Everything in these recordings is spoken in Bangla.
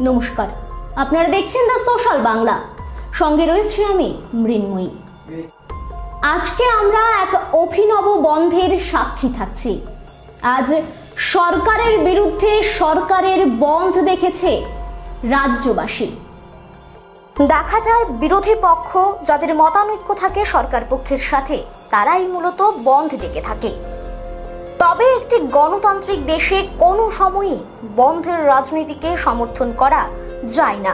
নমস্কার, আপনারা দেখছেন দ্য সোশ্যাল বাংলা, সঙ্গে রয়েছে আমি মৃন্ময়ী। আজকে আমরা এক অভিনব বন্ধের সাক্ষী থাকছি। আজ সরকারের বিরুদ্ধে সরকারের বন্ধ দেখেছে রাজ্যবাসী। দেখা যায় বিরোধী পক্ষ যাদের মতানৈক্য থাকে সরকার পক্ষের সাথে, তারাই মূলত বন্ধ ডেকে থাকে। তবে একটি গণতান্ত্রিক দেশে কোনো সময়ই বন্ধের রাজনীতিকে সমর্থন করা যায় না,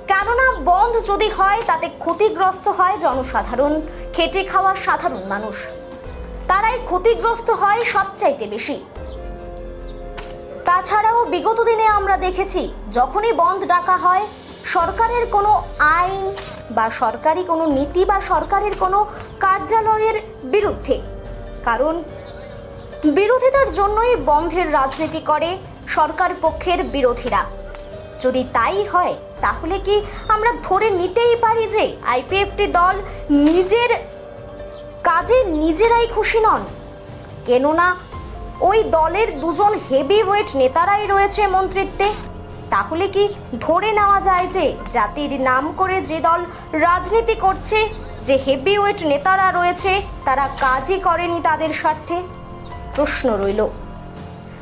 কেননা বন্ধ যদি হয় তাতে ক্ষতিগ্রস্ত হয় জনসাধারণ, খেটে খাওয়া সাধারণ মানুষ, তারাই ক্ষতিগ্রস্ত হয় সবচাইতে বেশি। তাছাড়াও বিগত দিনে আমরা দেখেছি যখনই বন্ধ ডাকা হয় সরকারের কোনো আইন বা সরকারি কোনো নীতি বা সরকারের কোনো কার্যালয়ের বিরুদ্ধে, কারণ বিরোধিতার জন্যই বন্ধের রাজনীতি করে সরকার পক্ষের বিরোধীরা। যদি তাই হয় তাহলে কি আমরা ধরে নিতেই পারি যে আইপিএফটি দল নিজের কাজে নিজেরাই খুশি নন? কেননা ওই দলের দুজন হেভিওয়েট নেতারাই রয়েছে মন্ত্রিত্বে। তাহলে কি ধরে নেওয়া যায় যে জাতির নাম করে যে দল রাজনীতি করছে, যে হেভিওয়েট নেতারা রয়েছে তারা কাজই করেনি তাদের স্বার্থে? প্রশ্ন রইল।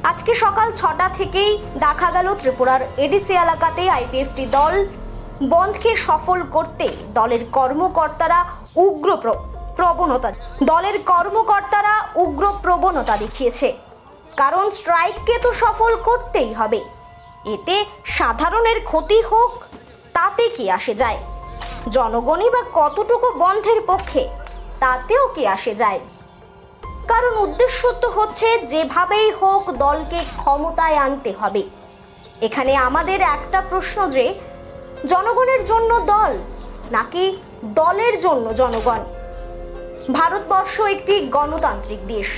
আজকে সকাল 6টা থেকেই দেখা গেল ত্রিপুরার এডিসি এলাকাতে আইপিএফটি দল বন্ধকে সফল করতে দলের কর্মকর্তারা উগ্র প্রবণতা দেখিয়েছে। কারণ স্ট্রাইককে তো সফল করতেই হবে, এতে সাধারণের ক্ষতি হোক তাতে কি আসে যায়? জনগণই বা কতটুকু বন্ধের পক্ষে তাতেও কি আসে যায়? কারণ উদ্দেশ্য তো হচ্ছে যেভাবেই হোক দলকে ক্ষমতায় আনতে হবে। এখানে আমাদের একটা প্রশ্ন, যে জনগণের জন্য দল নাকি দলের জন্য জনগণ? ভারতবর্ষ একটি গণতান্ত্রিক দেশ,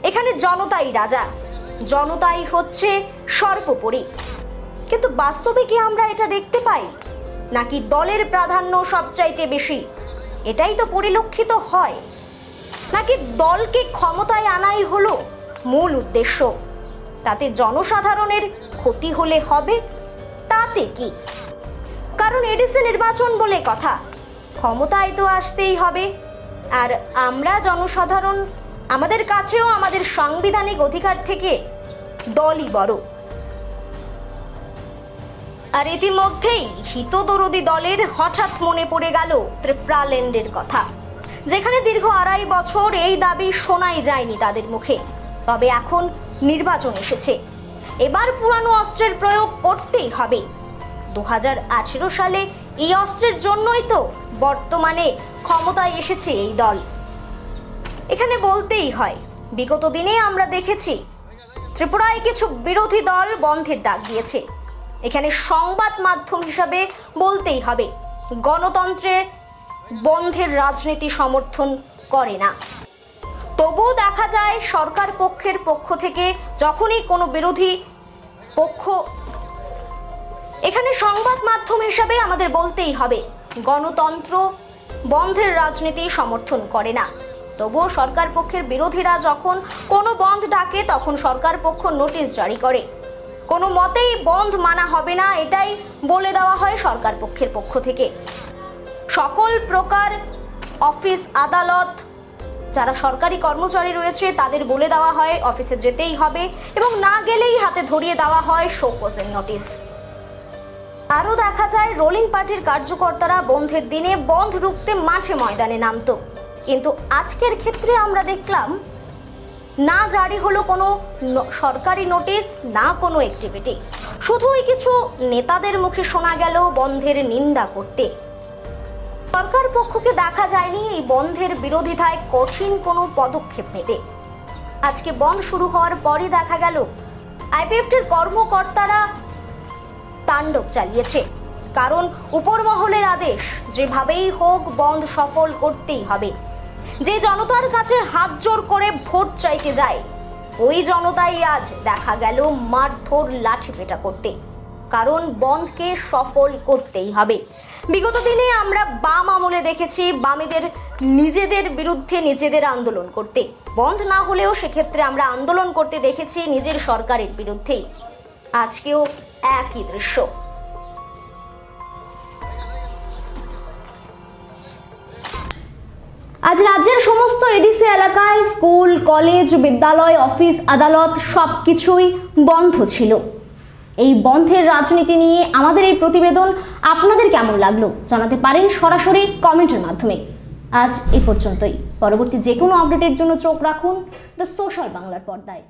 এখানে জনতাই রাজা, জনতাই হচ্ছে সর্বোপরি। কিন্তু বাস্তবে কি আমরা এটা দেখতে পাই? নাকি দলের প্রাধান্য সবচাইতে বেশি? এটাই তো পরিলক্ষিত হয়। নাকি দলকে ক্ষমতায় আনাই হলো মূল উদ্দেশ্য? তাতে জনসাধারণের ক্ষতি হলে হবে, তাতে কি? কারণ এডিসি নির্বাচন বলে কথা, ক্ষমতায় তো আসতেই হবে। আর আমরা জনসাধারণ, আমাদের কাছেও আমাদের সাংবিধানিক অধিকার থেকে দলই বড়। আর ইতিমধ্যেই হিতদরদী দলের হঠাৎ মনে পড়ে গেল ত্রিপুরাল্যান্ডের কথা, যেখানে দীর্ঘ 2.5 বছর এই দাবি শোনাই যায়নি তাদের মুখে। তবে এখন নির্বাচন এসেছে, এবার পুরানো অস্ত্রের প্রয়োগ করতেই হবে। 2018 সালে এই অস্ত্রের জন্যই তো বর্তমানে ক্ষমতায় এসেছে এই দল। এখানে বলতেই হয়, বিগত দিনে আমরা দেখেছি ত্রিপুরায় কিছু বিরোধী দল বন্ধের ডাক দিয়েছে। এখানে সংবাদ মাধ্যম হিসাবে বলতেই হবে, গণতন্ত্রের বন্ধের রাজনীতি সমর্থন করে না। তবুও দেখা যায় সরকার পক্ষের পক্ষ থেকে যখনই কোনো বিরোধী পক্ষ, এখানে সংবাদ মাধ্যম হিসাবে আমাদের বলতেই হবে গণতন্ত্র বন্ধের রাজনীতি সমর্থন করে না। তবুও সরকার পক্ষের বিরোধীরা যখন কোনো বন্ধ ডাকে তখন সরকার পক্ষ নোটিশ জারি করে, কোনো মতেই বন্ধ মানা হবে না, এটাই বলে দেওয়া হয় সরকার পক্ষের পক্ষ থেকে। সকল প্রকার অফিস আদালত, যারা সরকারি কর্মচারী রয়েছে তাদের বলে দেওয়া হয় অফিসে যেতেই হবে, এবং না গেলেই হাতে ধরিয়ে দেওয়া হয় শোকজের নোটিশ। আরও দেখা যায় রোলিং পার্টির কার্যকর্তারা বন্ধের দিনে বন্ধ রুখতে মাঠে ময়দানে নামতো, কিন্তু আজকের ক্ষেত্রে আমরা দেখলাম না জারি হলো কোনো সরকারি নোটিশ, না কোনো অ্যাক্টিভিটি, শুধুই কিছু নেতাদের মুখে শোনা গেল বন্ধের নিন্দা করতে। সরকার পক্ষকে দেখা যায়নি এই বন্ধের বিরোধিতায় কঠিন কোনো পদক্ষেপ নিতে। আজকে বন্ধ শুরু হওয়ার পরই দেখা গেল আইপিএফটির কর্মকর্তারা তাণ্ডব চালিয়েছে। কারণ উপর মহলের আদেশ, যেভাবেই হোক বন্ধ সফল করতেই হবে। যে জনতার কাছে হাত জোর করে ভোট চাইতে যায়, ওই জনতাই আজ দেখা গেল মারধর লাঠিপেটা করতে, কারণ বন্ধকে সফল করতেই হবে। বিগত দিনে আমরা বাম আমলে দেখেছি বামেদের নিজেদের বিরুদ্ধে নিজেদের আন্দোলন করতে, বন্ধ না হলেও সেক্ষেত্রে আমরা আন্দোলন করতে দেখেছি নিজের সরকারের বিরুদ্ধে। আজকেও একই দৃশ্য। আজ রাজ্যের সমস্ত এডিসি এলাকায় স্কুল, কলেজ, বিদ্যালয়, অফিস, আদালত সবকিছুই বন্ধ ছিল। এই বন্ধের রাজনীতি নিয়ে আমাদের এই প্রতিবেদন আপনাদের কেমন লাগলো জানাতে পারেন সরাসরি কমেন্টের মাধ্যমে। আজ এই পর্যন্তই। পরবর্তী যে কোনো আপডেটের জন্য চোখ রাখুন দ্য সোশ্যাল বাংলার পর্দায়।